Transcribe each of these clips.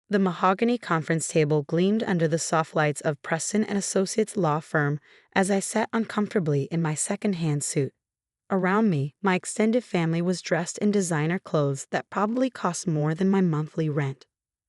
The mahogany conference table gleamed under the soft lights of Preston Associates Law Firm as I sat uncomfortably in my secondhand suit. Around me, my extended family was dressed in designer clothes that probably cost more than my monthly rent.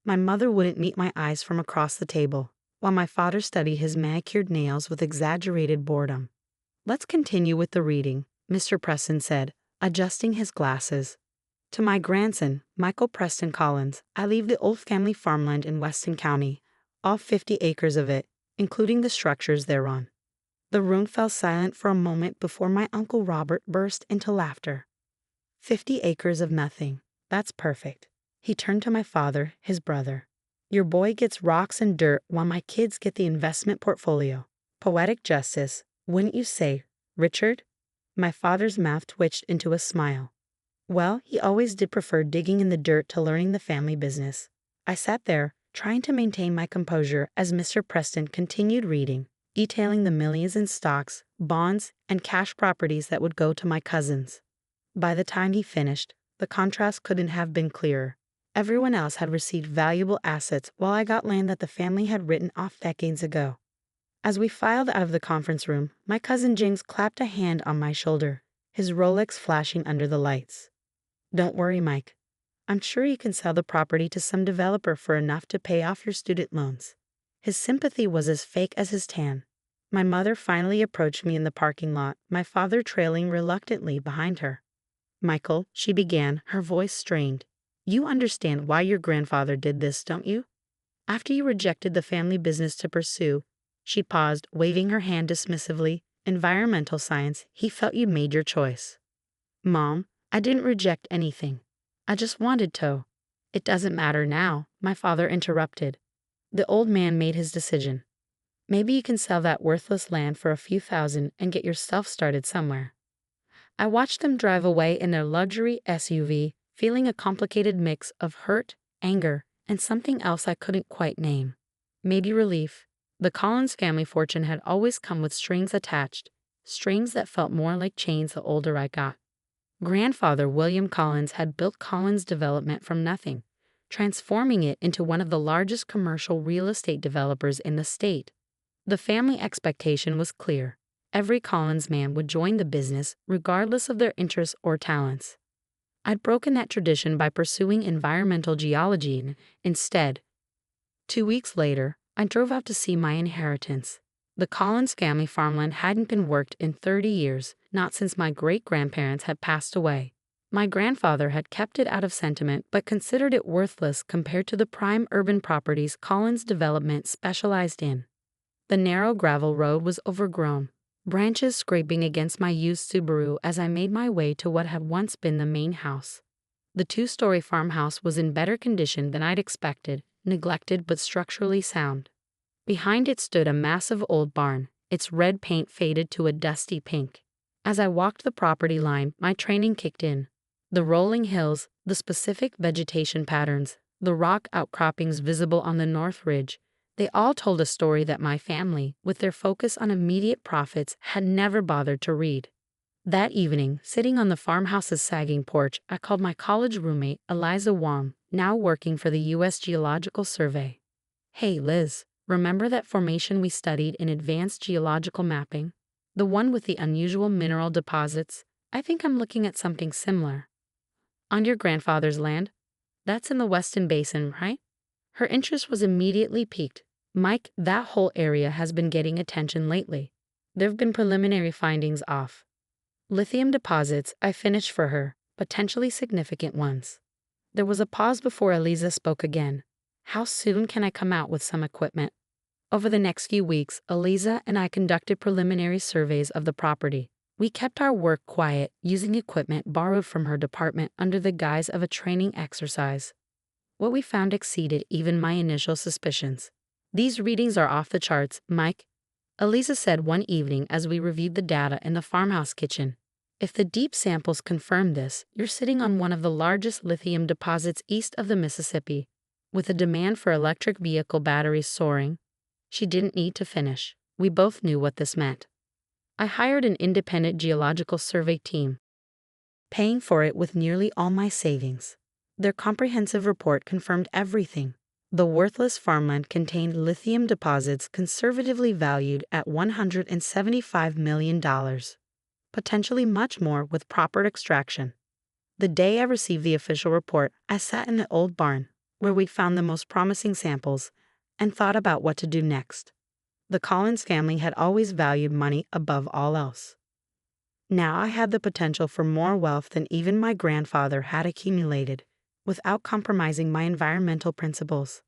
My mother wouldn't meet my eyes from across the table, while my father studied his manicured nails with exaggerated boredom. "Let's continue with the reading," Mr. Preston said, adjusting his glasses. To my grandson, Michael Preston Collins, I leave the old family farmland in Westin County, all 50 acres of it, including the structures thereon. The room fell silent for a moment before my Uncle Robert burst into laughter. 50 acres of nothing. That's perfect. He turned to my father, his brother. Your boy gets rocks and dirt while my kids get the investment portfolio. Poetic justice, wouldn't you say, Richard? My father's mouth twitched into a smile. Well, he always did prefer digging in the dirt to learning the family business. I sat there, trying to maintain my composure as Mr. Preston continued reading, detailing the millions in stocks, bonds, and cash properties that would go to my cousins. By the time he finished, the contrast couldn't have been clearer. Everyone else had received valuable assets while I got land that the family had written off decades ago. As we filed out of the conference room, my cousin James clapped a hand on my shoulder, his Rolex flashing under the lights. Don't worry, Mike. I'm sure you can sell the property to some developer for enough to pay off your student loans. His sympathy was as fake as his tan. My mother finally approached me in the parking lot, my father trailing reluctantly behind her. Michael, she began, her voice strained. You understand why your grandfather did this, don't you? After you rejected the family business to pursue, she paused, waving her hand dismissively, environmental science, he felt you made your choice. Mom, I didn't reject anything. I just wanted to. It doesn't matter now, my father interrupted. The old man made his decision. Maybe you can sell that worthless land for a few thousand and get yourself started somewhere. I watched them drive away in their luxury SUV, feeling a complicated mix of hurt, anger, and something else I couldn't quite name. Maybe relief. The Collins family fortune had always come with strings attached, strings that felt more like chains the older I got. Grandfather William Collins had built Collins Development from nothing, transforming it into one of the largest commercial real estate developers in the state. The family expectation was clear. Every Collins man would join the business regardless of their interests or talents. I'd broken that tradition by pursuing environmental geology instead. 2 weeks later, I drove out to see my inheritance. The Collins family farmland hadn't been worked in 30 years, not since my great-grandparents had passed away. My grandfather had kept it out of sentiment but considered it worthless compared to the prime urban properties Collins Development specialized in. The narrow gravel road was overgrown, branches scraping against my used Subaru as I made my way to what had once been the main house. The 2-story farmhouse was in better condition than I'd expected, neglected but structurally sound. Behind it stood a massive old barn, its red paint faded to a dusty pink. As I walked the property line, my training kicked in. The rolling hills, the specific vegetation patterns, the rock outcroppings visible on the north ridge, they all told a story that my family, with their focus on immediate profits, had never bothered to read. That evening, sitting on the farmhouse's sagging porch, I called my college roommate, Eliza Wong, now working for the U.S. Geological Survey. Hey, Liz, remember that formation we studied in advanced geological mapping? The one with the unusual mineral deposits? I think I'm looking at something similar. On your grandfather's land? That's in the Westin Basin, right? Her interest was immediately piqued. Mike, that whole area has been getting attention lately. There've been preliminary findings off lithium deposits, I finished for her, potentially significant ones. There was a pause before Eliza spoke again. How soon can I come out with some equipment? Over the next few weeks, Eliza and I conducted preliminary surveys of the property. We kept our work quiet, using equipment borrowed from her department under the guise of a training exercise. What we found exceeded even my initial suspicions. These readings are off the charts, Mike, Eliza said one evening as we reviewed the data in the farmhouse kitchen. If the deep samples confirm this, you're sitting on one of the largest lithium deposits east of the Mississippi. With the demand for electric vehicle batteries soaring, she didn't need to finish. We both knew what this meant. I hired an independent geological survey team, paying for it with nearly all my savings. Their comprehensive report confirmed everything. The worthless farmland contained lithium deposits conservatively valued at $175 million, potentially much more with proper extraction. The day I received the official report, I sat in the old barn, where we'd found the most promising samples, and thought about what to do next. The Collins family had always valued money above all else. Now I had the potential for more wealth than even my grandfather had accumulated, without compromising my environmental principles.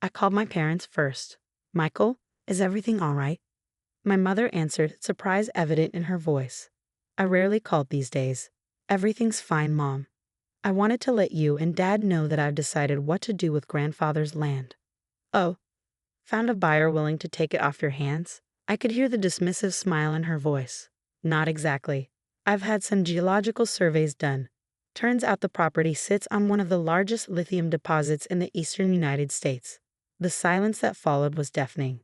I called my parents first. "Michael, is everything all right?" My mother answered, surprise evident in her voice. "I rarely called these days. Everything's fine, Mom. I wanted to let you and Dad know that I've decided what to do with grandfather's land." "Oh, found a buyer willing to take it off your hands?" I could hear the dismissive smile in her voice. "Not exactly. I've had some geological surveys done. Turns out the property sits on one of the largest lithium deposits in the eastern United States." The silence that followed was deafening.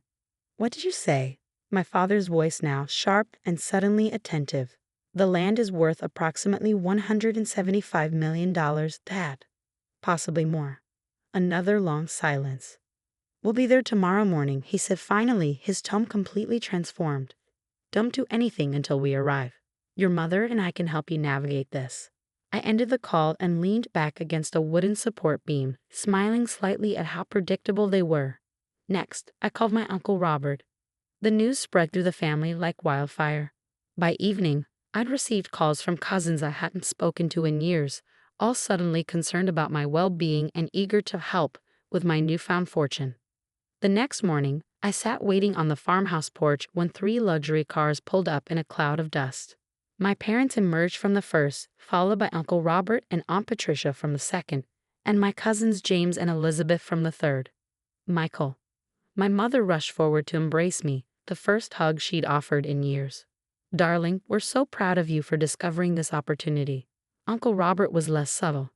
"What did you say?" My father's voice now sharp and suddenly attentive. "The land is worth approximately $175 million, Dad. Possibly more." Another long silence. "We'll be there tomorrow morning," he said finally, his tone completely transformed. "Don't do anything until we arrive. Your mother and I can help you navigate this." I ended the call and leaned back against a wooden support beam, smiling slightly at how predictable they were. Next, I called my Uncle Robert. The news spread through the family like wildfire. By evening, I'd received calls from cousins I hadn't spoken to in years, all suddenly concerned about my well-being and eager to help with my newfound fortune. The next morning, I sat waiting on the farmhouse porch when 3 luxury cars pulled up in a cloud of dust. My parents emerged from the first, followed by Uncle Robert and Aunt Patricia from the second, and my cousins James and Elizabeth from the third. "Michael." My mother rushed forward to embrace me, the first hug she'd offered in years. "Darling, we're so proud of you for discovering this opportunity." Uncle Robert was less subtle.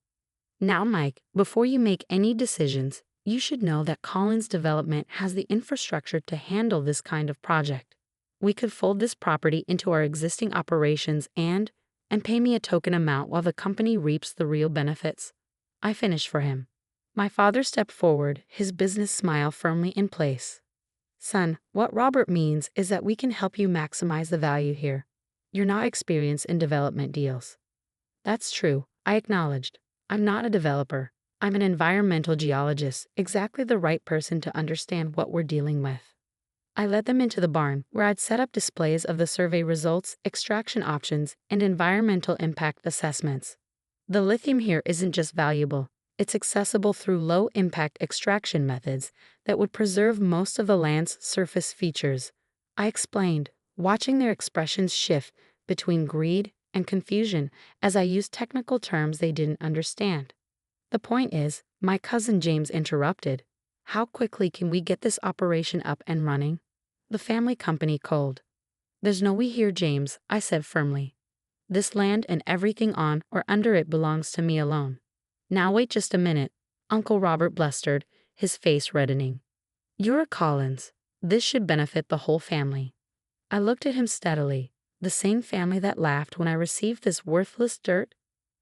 "Now, Mike, before you make any decisions, you should know that Collins Development has the infrastructure to handle this kind of project. We could fold this property into our existing operations and pay me a token amount while the company reaps the real benefits." I finished for him. My father stepped forward, his business smile firmly in place. "Son, what Robert means is that we can help you maximize the value here. You're not experienced in development deals." "That's true," I acknowledged. "I'm not a developer. I'm an environmental geologist, exactly the right person to understand what we're dealing with." I led them into the barn, where I'd set up displays of the survey results, extraction options, and environmental impact assessments. "The lithium here isn't just valuable. It's accessible through low-impact extraction methods that would preserve most of the land's surface features," I explained, watching their expressions shift between greed and confusion as I used technical terms they didn't understand. "The point is," my cousin James interrupted, "how quickly can we get this operation up and running?" The family company cold. "There's no we here, James," I said firmly. "This land and everything on or under it belongs to me alone." "Now wait just a minute," Uncle Robert blustered, his face reddening. "You're a Collins. This should benefit the whole family." I looked at him steadily. The same family that laughed when I received this worthless dirt?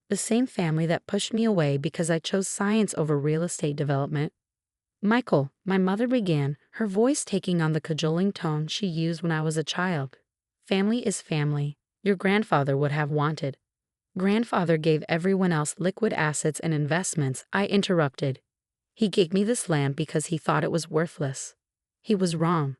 The same family that pushed me away because I chose science over real estate development? "Michael," my mother began, her voice taking on the cajoling tone she used when I was a child. "Family is family. Your grandfather would have wanted." "Grandfather gave everyone else liquid assets and investments," I interrupted. "He gave me this land because he thought it was worthless." He was wrong.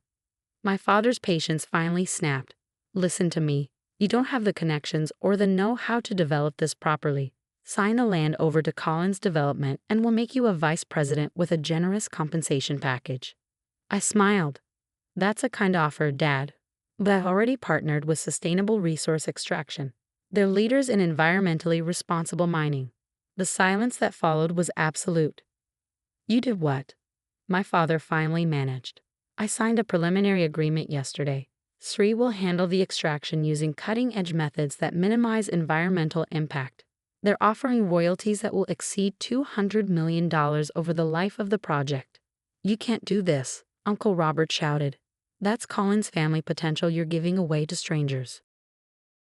My father's patience finally snapped. "Listen to me. You don't have the connections or the know-how to develop this properly. Sign the land over to Collins Development and we'll make you a vice president with a generous compensation package." I smiled. "That's a kind offer, Dad. But I've already partnered with Sustainable Resource Extraction. They're leaders in environmentally responsible mining." The silence that followed was absolute. "You did what?" my father finally managed. "I signed a preliminary agreement yesterday. SRI will handle the extraction using cutting-edge methods that minimize environmental impact. They're offering royalties that will exceed $200 million over the life of the project." "You can't do this," Uncle Robert shouted. "That's Collins family potential you're giving away to strangers."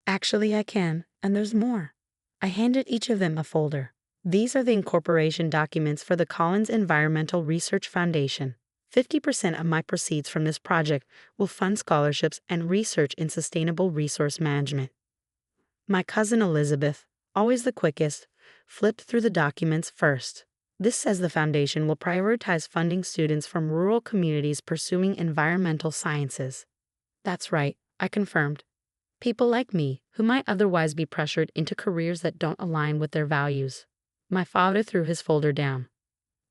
"Actually, I can, and there's more." I handed each of them a folder. These are the incorporation documents for the Collins Environmental Research Foundation. 50% of my proceeds from this project will fund scholarships and research in sustainable resource management. My cousin Elizabeth, always the quickest, flipped through the documents first. This says the foundation will prioritize funding students from rural communities pursuing environmental sciences. That's right, I confirmed. People like me, who might otherwise be pressured into careers that don't align with their values. My father threw his folder down.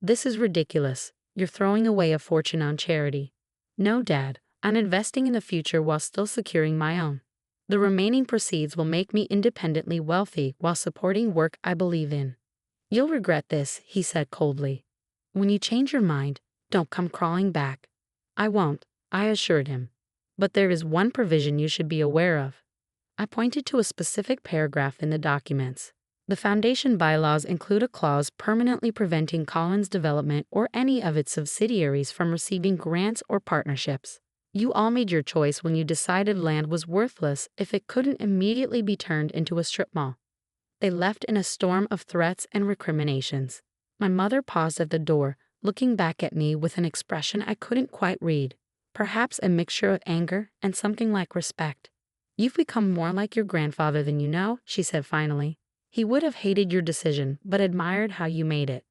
This is ridiculous. You're throwing away a fortune on charity. No, Dad, I'm investing in a future while still securing my own. The remaining proceeds will make me independently wealthy while supporting work I believe in. You'll regret this, he said coldly. When you change your mind, don't come crawling back. I won't, I assured him. But there is one provision you should be aware of. I pointed to a specific paragraph in the documents. The foundation bylaws include a clause permanently preventing Collins Development or any of its subsidiaries from receiving grants or partnerships. You all made your choice when you decided land was worthless if it couldn't immediately be turned into a strip mall. They left in a storm of threats and recriminations. My mother paused at the door, looking back at me with an expression I couldn't quite read, perhaps a mixture of anger and something like respect. You've become more like your grandfather than you know, she said finally. He would have hated your decision, but admired how you made it.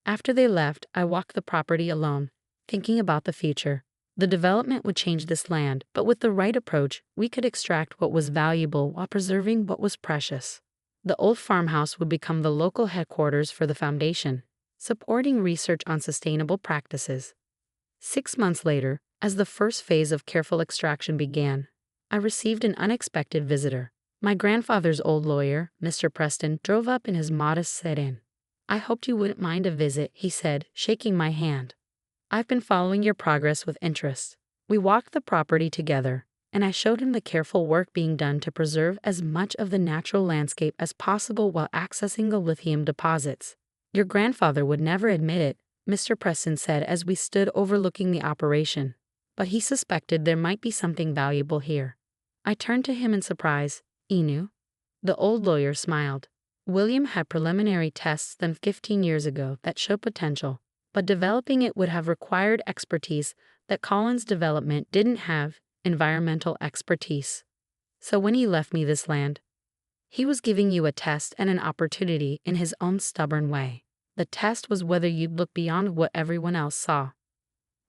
After they left, I walked the property alone, thinking about the future. The development would change this land, but with the right approach, we could extract what was valuable while preserving what was precious. The old farmhouse would become the local headquarters for the foundation, supporting research on sustainable practices. 6 months later, as the first phase of careful extraction began, I received an unexpected visitor. My grandfather's old lawyer, Mr. Preston, drove up in his modest sedan. I hoped you wouldn't mind a visit, he said, shaking my hand. I've been following your progress with interest. We walked the property together, and I showed him the careful work being done to preserve as much of the natural landscape as possible while accessing the lithium deposits. Your grandfather would never admit it, Mr. Preston said as we stood overlooking the operation, but he suspected there might be something valuable here. I turned to him in surprise. Inu? The old lawyer smiled. William had preliminary tests done 15 years ago that showed potential, but developing it would have required expertise that Collins Development didn't have, environmental expertise. So when he left me this land, he was giving you a test and an opportunity in his own stubborn way. The test was whether you'd look beyond what everyone else saw.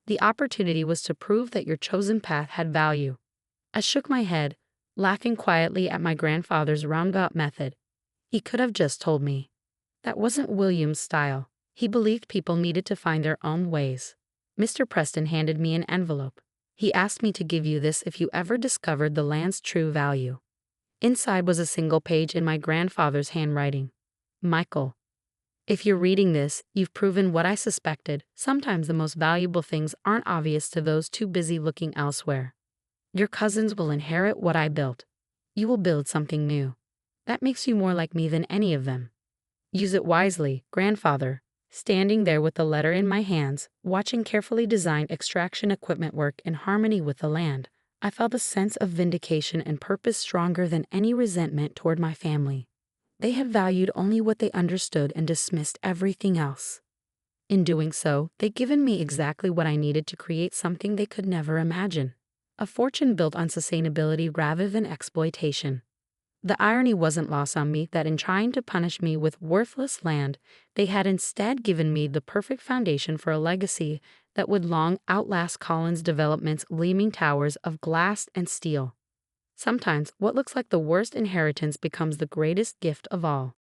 The opportunity was to prove that your chosen path had value. I shook my head, laughing quietly at my grandfather's roundabout method. He could have just told me. That wasn't William's style. He believed people needed to find their own ways. Mr. Preston handed me an envelope. He asked me to give you this if you ever discovered the land's true value. Inside was a single page in my grandfather's handwriting. Michael, if you're reading this, you've proven what I suspected. Sometimes the most valuable things aren't obvious to those too busy looking elsewhere. Your cousins will inherit what I built. You will build something new. That makes you more like me than any of them. Use it wisely, grandfather. Standing there with the letter in my hands, watching carefully designed extraction equipment work in harmony with the land, I felt a sense of vindication and purpose stronger than any resentment toward my family. They had valued only what they understood and dismissed everything else. In doing so, they'd given me exactly what I needed to create something they could never imagine. A fortune built on sustainability rather than exploitation. The irony wasn't lost on me that in trying to punish me with worthless land, they had instead given me the perfect foundation for a legacy that would long outlast Collins Development's gleaming towers of glass and steel. Sometimes what looks like the worst inheritance becomes the greatest gift of all.